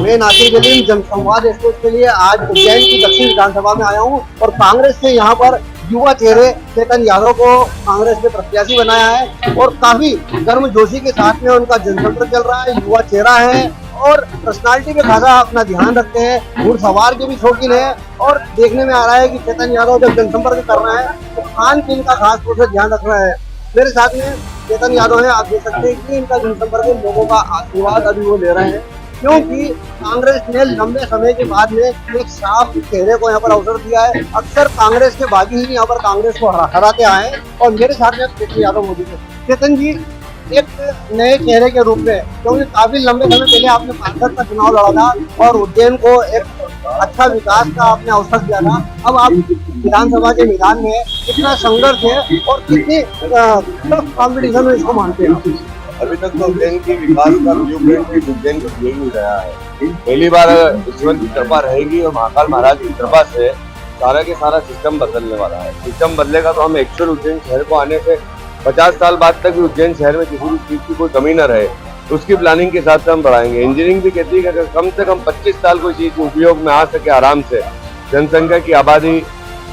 मैं नासिर जलील जनसंवाद एक्सप्रेस के लिए आज उज्जैन की दक्षिण विधानसभा में आया हूं और कांग्रेस से यहां पर युवा चेहरे चेतन यादव को कांग्रेस ने प्रत्याशी बनाया है और काफी गर्मजोशी के साथ में उनका जनसंपर्क चल रहा है। युवा चेहरा है और पर्सनालिटी पे खासा अपना ध्यान रखते हैं, घुड़सवार के भी शौकीन है और देखने में आ रहा है कि चेतन यादव जब जनसंपर्क कर रहा है तो खान पीन का खास तौर से ध्यान रख रहा है। मेरे साथ में चेतन यादव है, आप देख सकते हैं कि इनका जनसंपर्क लोगों का आशीर्वाद अभी वो ले रहे हैं क्योंकि कांग्रेस ने लंबे समय के बाद में एक साफ चेहरे को यहाँ पर अवसर दिया है। अक्सर कांग्रेस के बागी ही यहाँ पर कांग्रेस को हराते आए और मेरे साथ में चेतन यादव मौजूद है। चेतन जी, एक नए चेहरे के रूप में, क्योंकि काफी लंबे समय पहले आपने पार्षद का चुनाव लड़ा था और उज्जैन को एक अच्छा विकास का आपने अवसर दिया था, अब आप विधानसभा के मैदान में कितना संघर्ष है और कितनी कॉम्पिटिशन में इसको मानते हैं? अभी तक तो उज्जैन की विकास का ब्लूप्रिंट उज्जैन को मिल नहीं रहा है। पहली बार ईश्वर की कृपा रहेगी और महाकाल महाराज की कृपा से सारा के सारा सिस्टम बदलने वाला है। सिस्टम बदलेगा तो हम एक्चुअल उज्जैन शहर को आने से 50 साल बाद तक भी उज्जैन शहर में किसी भी चीज की कोई कमी न रहे, तो उसकी प्लानिंग के साथ हम बढ़ाएंगे। इंजीनियरिंग भी कहती है कि अगर कम से कम 25 साल कोई चीज उपयोग में आ सके आराम से, जनसंख्या की आबादी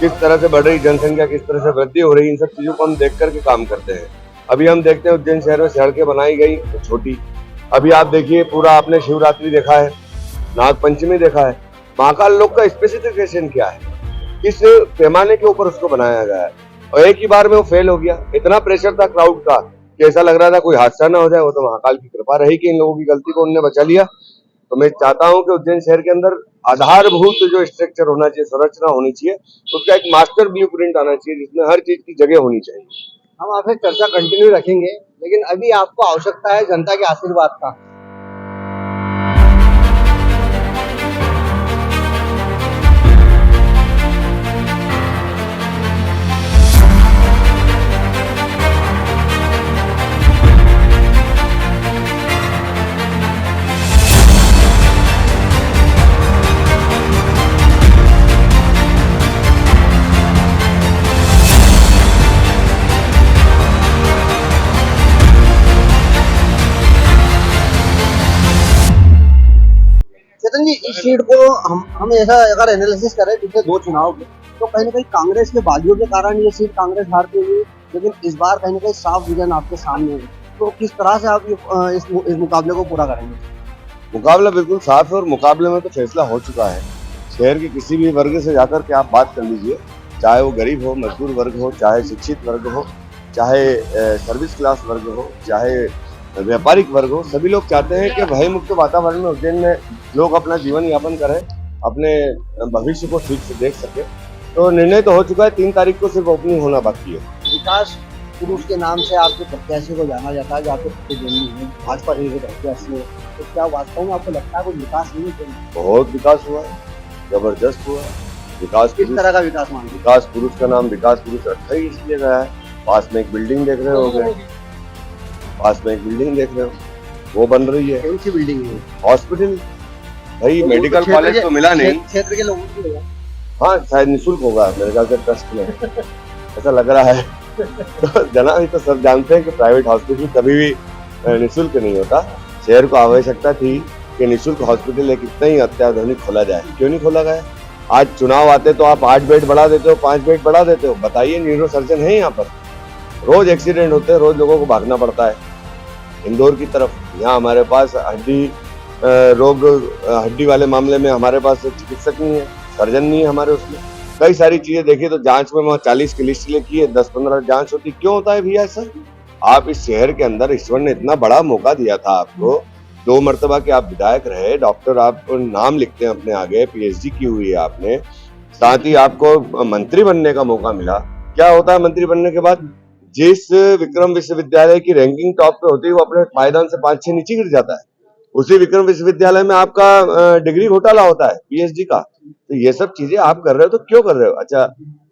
किस तरह से बढ़ रही, जनसंख्या किस तरह से वृद्धि हो रही, इन सब चीजों को हम देख करके काम करते हैं। अभी हम देखते हैं उज्जैन शहर में सड़कें बनाई गई तो छोटी, अभी आप देखिए पूरा आपने शिवरात्रि देखा है, नाग पंचमी देखा है, महाकाल लोक का स्पेसिफिकेशन क्या है, किस पैमाने के ऊपर उसको बनाया गया है और एक ही बार में वो फेल हो गया। इतना प्रेशर था क्राउड का कि ऐसा लग रहा था कोई हादसा ना हो जाए। वो तो महाकाल की कृपा रही कि इन लोगों की गलती को उन्होंने बचा लिया। तो मैं चाहता हूं कि उज्जैन शहर के अंदर आधारभूत जो स्ट्रक्चर होना चाहिए, संरचना होनी चाहिए, उसका एक मास्टर ब्लूप्रिंट आना चाहिए जिसमें हर चीज की जगह होनी चाहिए। हम आपसे चर्चा कंटिन्यू रखेंगे, लेकिन अभी आपको आवश्यकता है जनता के आशीर्वाद का। चेतन जी, इस सीट को हम ऐसा अगर एनालिसिस करें पिछले 2 चुनाव के, तो कहीं ना कहीं कांग्रेस के बागियों के कारण ये सीट कांग्रेस हारती हुई, लेकिन इस बार कहीं ना कहीं साफ विजन आपके सामने है। तो किस तरह से आप इस मुकाबले को पूरा करेंगे? मुकाबला बिल्कुल साफ है और मुकाबले में तो फैसला हो चुका है। शहर के किसी भी वर्ग से जाकर के आप बात कर लीजिए, चाहे वो गरीब हो, मजदूर वर्ग हो, चाहे शिक्षित वर्ग हो, चाहे सर्विस क्लास वर्ग हो, चाहे व्यापारिक वर्ग हो, सभी लोग चाहते हैं कि भय मुक्त वातावरण में उज्जैन में लोग अपना जीवन यापन करें, अपने भविष्य को ठीक से देख सके। तो निर्णय तो हो चुका है, 3 तारीख को सिर्फ ओपनिंग होना बाकी है। विकास पुरुष के नाम से आपके प्रत्याशी को जाना जाता है, जो आपके प्रतिद्वंदी है, भाजपा के प्रत्याशी है, तो क्या वास्तव में आपको लगता है कोई विकास नहीं है? बहुत विकास हुआ है, जबरदस्त हुआ है विकास। किस तरह का विकास मानते हैं? विकास पुरुष का नाम विकास पुरुष रखा ही इसलिए गया है। पास में एक बिल्डिंग देख रहे हो, पास में एक बिल्डिंग देख रहे हो, वो बन रही है। कौन सी बिल्डिंग है? हॉस्पिटल भाई, तो मेडिकल कॉलेज तो मिला नहीं, क्षेत्र के लोगों की होगा। हाँ शायद निःशुल्क होगा मेरे ख्याल से, ट्रस्ट में ऐसा लग रहा है। तो जना ही तो सब जानते हैं कि प्राइवेट हॉस्पिटल कभी भी निःशुल्क नहीं होता। शहर को आवश्यकता थी कि निःशुल्क हॉस्पिटल एक इतना ही अत्याधुनिक खोला जाए, क्यों नहीं खोला गया? आज चुनाव आते तो आप 8 बेड बढ़ा देते हो, 5 बेड बढ़ा देते हो। बताइए, न्यूरो सर्जन है यहाँ पर, रोज एक्सीडेंट होते हैं, रोज लोगों को भागना पड़ता है इंदौर की तरफ। यहाँ हमारे पास हड्डी वाले मामले में हमारे पास चिकित्सक नहीं है, सर्जन नहीं है हमारे उसमें। कई सारी चीजें देखिए तो जांच में वहाँ 40 की लिस्ट लिखी है, 10-15 जांच होती, क्यों होता है भैया ऐसा? आप इस शहर के अंदर ईश्वर ने इतना बड़ा मौका दिया था आपको, 2 मर्तबा के आप विधायक रहे, डॉक्टर आप नाम लिखते हैं अपने आगे, PhD की हुई है आपने, साथ ही आपको मंत्री बनने का मौका मिला। क्या होता है मंत्री बनने के बाद? जिस विक्रम विश्वविद्यालय की रैंकिंग टॉप पे होती है वो अपने पायदान से 5-6 नीचे गिर जाता है। उसी विक्रम विश्वविद्यालय में आपका डिग्री घोटाला होता है, PhD का। तो ये सब चीजें आप कर रहे हो तो क्यों कर रहे हो? अच्छा,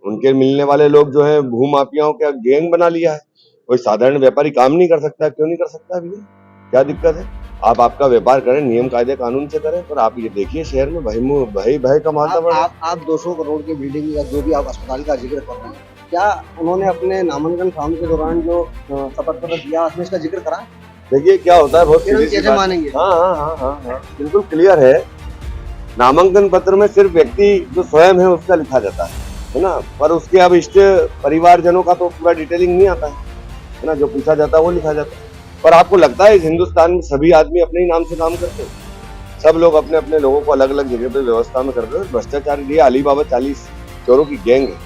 उनके मिलने वाले लोग जो है भूमाफियाओं का गैंग बना लिया है। कोई साधारण व्यापारी काम नहीं कर सकता, क्यों नहीं कर सकता भैया? क्या दिक्कत है? आप आपका व्यापार करें, नियम कायदे कानून से करें, पर आप ये देखिए शहर में भय का वातावरण। आप 200 करोड़ की बिल्डिंग या जो भी आप अस्पताल का जिक्र कर रहे हैं, क्या उन्होंने अपने नामांकन फॉर्म के दौरान जो शपथ पत्र दिया उसमें इसका जिक्र करा? देखिए क्या होता है, बहुत कैसे मानेंगे? हाँ, बिल्कुल क्लियर है नामांकन पत्र में सिर्फ व्यक्ति जो स्वयं है उसका लिखा जाता है ना, पर उसके अब इष्ट परिवारजनों का तो पूरा डिटेलिंग नहीं आता है ना, जो पूछा जाता है वो लिखा जाता है। पर आपको लगता है इस हिंदुस्तान में सभी आदमी अपने ही नाम से काम करते हैं? सब लोग अपने अपने लोगों को अलग अलग जगह पे व्यवस्था में करते हैं। भ्रष्टाचार ये अली बाबा 40 चोरों की गैंग है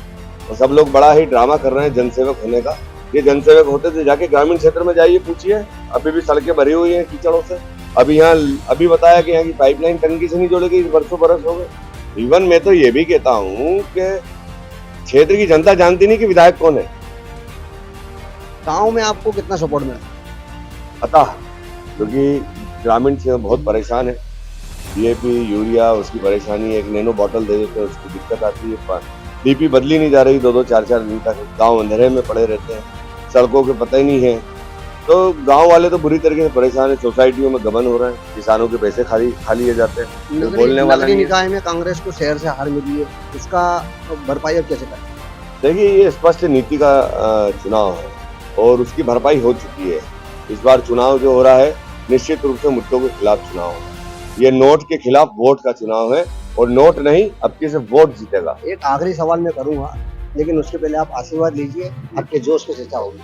और सब लोग बड़ा ही ड्रामा कर रहे हैं जनसेवक होने का। ये जनसेवक होते थे, जाके ग्रामीण क्षेत्र में जाइए पूछिए, अभी भी सड़कें भरी हुई हैं कीचड़ों से। अभी बताया कि यहाँ की पाइपलाइन टंकी से नहीं जोड़ी गई, बरसों बरस हो गए। इवन मैं तो ये भी कहता हूँ कि क्षेत्र की जनता जानती नहीं कि विधायक कौन है। गांव में आपको कितना सपोर्ट मिला? अतः क्योंकि ग्रामीण क्षेत्र बहुत परेशान है, डीएपी यूरिया उसकी परेशानी है, एक नैनो बॉटल दे देते हैं उसकी दिक्कत आती है, डीपी बदली नहीं जा रही 2-2 4-4 दिन तक, गांव अंधेरे में पड़े रहते हैं, सड़कों के पता ही नहीं है। तो गांव वाले तो बुरी तरीके से परेशान है, सोसाइटियों में गबन हो रहे हैं, किसानों के पैसे खा लिए जाते हैं, बोलने वाला नगरीय निकाय में कांग्रेस को शहर से हार मिली है, उसका भरपाई अब कैसे करें? देखिए ये स्पष्ट नीति का चुनाव है और उसकी भरपाई हो चुकी है। इस बार चुनाव जो हो रहा है निश्चित रूप से मुद्दों के खिलाफ चुनाव है। ये नोट के खिलाफ वोट का चुनाव है और नोट नहीं, अब किसे वोट जीतेगा। एक आखिरी सवाल मैं करूंगा, लेकिन उसके पहले आप आशीर्वाद लीजिए, आपके जोश पे चर्चा होगी।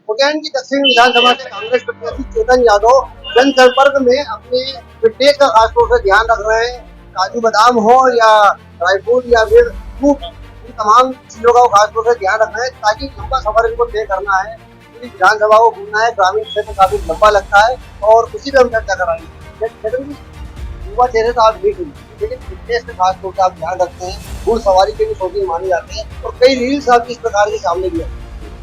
उज्जैन की दक्षिण विधानसभा से कांग्रेस प्रत्याशी चेतन यादव जनसंपर्क में अपने फिटनेस का खासतौर से ध्यान रख रहे हैं। काजू बादाम हो या ड्राई फ्रूट या फिर फ्रूट, इन तमाम चीजों का खासतौर से ध्यान रखना है ताकि लंबा सफर इनको तय करना है। पूरी विधानसभा को घूमना है, ग्रामीण क्षेत्र काफी लंबा लगता है और उसी पर हम चर्चा कराएंगे। युवा चेहरे तो आप देख लीजिए, लेकिन फिटनेस के खासतौर से आप ध्यान रखते हैं, घुड़ सवारी के भी शौकीन माने जाते हैं और कई रील्स आपकी इस प्रकार के सामने भी आते हैं।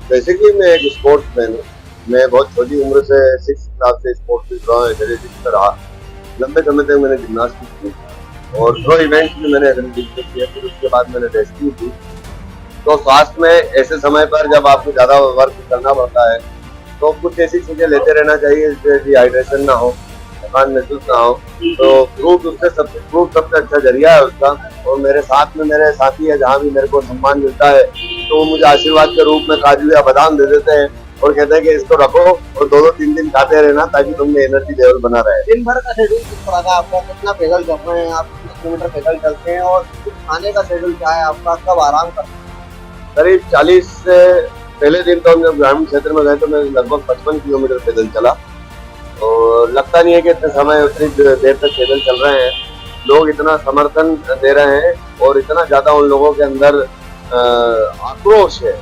बेसिकली मैं एक स्पोर्ट्स मैन हूँ। मैं बहुत छोटी उम्र से 6th क्लास से स्पोर्ट्स में रहा, एथलेटिक्स रहा। लंबे समय तक मैंने जिम्नास्टिक्स की और 2 इवेंट्स में मैंने एथलेटिक्स किया, फिर उसके बाद मैंने रेस्क्यू की। तो स्वास्थ्य में ऐसे समय पर जब आपको ज्यादा वर्क करना पड़ता है तो कुछ ऐसी चीजें लेते रहना चाहिए जिससे डिहाइड्रेशन ना हो, थकान महसूस ना हो। तो फ्रूट सबसे अच्छा जरिया है उसका। और मेरे साथ में मेरे साथी है, जहाँ भी मेरे को सम्मान मिलता है तो मुझे आशीर्वाद के रूप में काजू या बादाम दे देते हैं और कहते हैं कि इसको रखो और 2-3 दिन खाते रहना ताकि तुमने एनर्जी लेवल बना रहे। दिन भर का शेड्यूल किस तरह का आपका? कितना पैदल चल रहे हैं आप? कितने किलोमीटर पैदल चलते हैं और खाने का शेड्यूल क्या है आपका? कब आराम करते हैं? करीब 40 से पहले दिन तो हम जब ग्रामीण क्षेत्र में गए तो मैं लगभग 55 किलोमीटर पैदल चला और लगता नहीं है कि इतने समय उतनी देर तक पैदल चल रहे हैं। लोग इतना समर्थन दे रहे हैं और इतना ज्यादा उन लोगों के अंदर आक्रोश है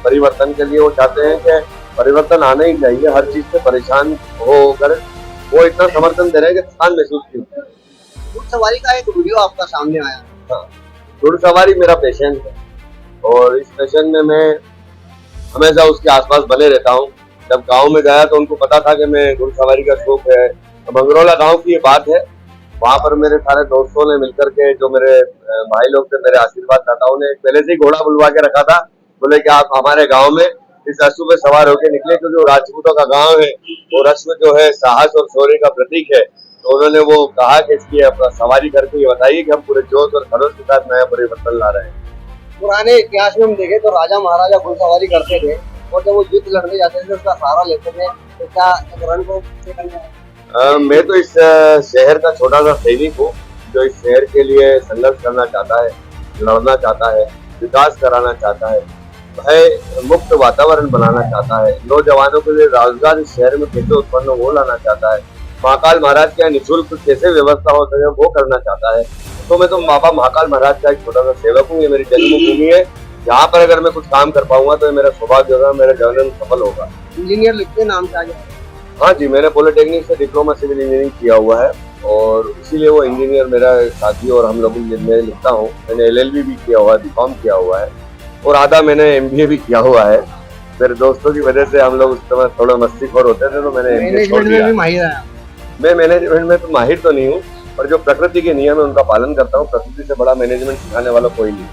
परिवर्तन के लिए। वो चाहते हैं कि परिवर्तन आना ही चाहिए, हर चीज से परेशान होकर वो इतना समर्थन दे रहे हैं कि थकान महसूस नहीं होती। घुड़ सवारी का एक वीडियो आपका सामने आया। हाँ, घुड़ सवारी मेरा पैशन है और इस पैशन में मैं हमेशा उसके आसपास बने रहता हूँ। जब गांव में गया तो उनको पता था कि मैं घुड़ सवारी का शौक है। तो मंगरौला गांव की ये बात है, वहां पर मेरे सारे दोस्तों ने मिलकर के, जो मेरे भाई लोग थे, मेरे आशीर्वाद दाताओं ने पहले से ही घोड़ा बुलवा के रखा था। बोले कि आप हमारे गांव में इस अश्व पे सवार होकर निकले, क्योंकि वो राजपूतों का गांव है और अश्व जो है साहस और शौर्य का प्रतीक है। तो उन्होंने वो कहा कि इसकी सवारी करके ये बताइए कि हम पूरे जोश और खरोश के साथ नया परिवर्तन ला रहे हैं। पुराने इतिहास में हम देखें तो राजा महाराजा घुड़सवारी करते थे और जब वो युद्ध लड़ने जाते थे उसका सहारा लेते थे। तो क्या रण को मैं तो इस शहर का छोटा सा सैनिक हूँ जो इस शहर के लिए संघर्ष करना चाहता है, लड़ना चाहता है, विकास कराना चाहता है, भय मुक्त वातावरण बनाना चाहता है, नौजवानों के लिए रोजगार इस शहर में कैसे उत्पन्न हो लाना चाहता है, महाकाल महाराज के यहाँ निःशुल्क कैसे व्यवस्था हो सके वो करना चाहता है। तो मैं तो बाबा महाकाल महाराज का एक छोटा सा सेवक हूँ। ये मेरी जन्मभूमि है, यहाँ पर अगर मैं कुछ काम कर पाऊंगा तो ये मेरा सौभाग्य होगा, मेरा जीवन सफल होगा। इंजीनियर लिखते नाम से आगे? हाँ जी, मैंने पॉलिटेक्निक से डिप्लोमा सिविल इंजीनियरिंग किया हुआ है और इसीलिए वो इंजीनियर मेरा साथी और हम लोग मैं लिखता हूँ। मैंने LLB भी किया हुआ है, BCom किया हुआ है और आधा मैंने MBA भी किया हुआ है। मेरे दोस्तों की वजह से हम लोग उस समय थोड़ा मस्तीखोर होते थे तो मैंने MBA छोड़ दिया। मैं मैनेजमेंट में तो माहिर तो नहीं हूँ, पर जो प्रकृति के नियम है उनका पालन करता हूँ। प्रकृति से बड़ा मैनेजमेंट सिखाने वाला कोई नहीं।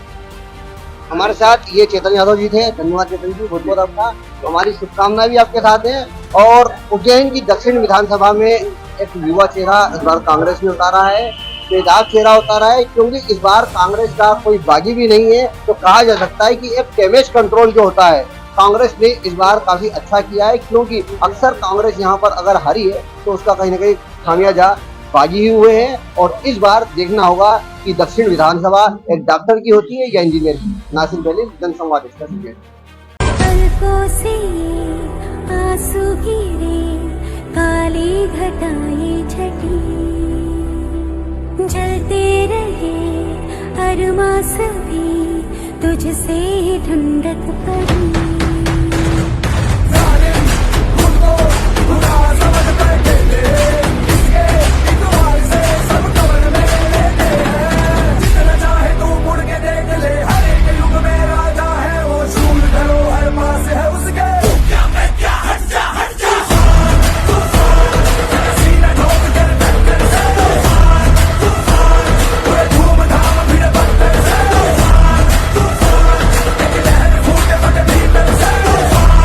हमारे साथ ये चेतन यादव जी थे। धन्यवाद चेतन जी, बहुत बहुत आपका। तो हमारी शुभकामनाएं भी आपके साथ हैं। और उज्जैन की दक्षिण विधानसभा में एक युवा चेहरा इस बार कांग्रेस ने उतारा है, बेदाग चेहरा उतारा है, क्योंकि इस बार कांग्रेस का कोई बागी भी नहीं है। तो कहा जा सकता है कि एक डैमेज कंट्रोल जो होता है, कांग्रेस ने इस बार काफी अच्छा किया है, क्योंकि अक्सर कांग्रेस यहाँ पर अगर हारी है तो उसका कहीं ना कहीं खामियाजा बागी ही हुए हैं। और इस बार देखना होगा कि दक्षिण विधानसभा एक डॉक्टर की होती है या इंजीनियर की। नासिर दलील, जनसंवाद एक्सप्रेस। पलकों से आंसू गिरे, काली घटाएं छटी, जलते रहे अरमां सभी, तुझसे ढूंढत पड़ी। जालिम खुद को खुदा समझ बैठे थे।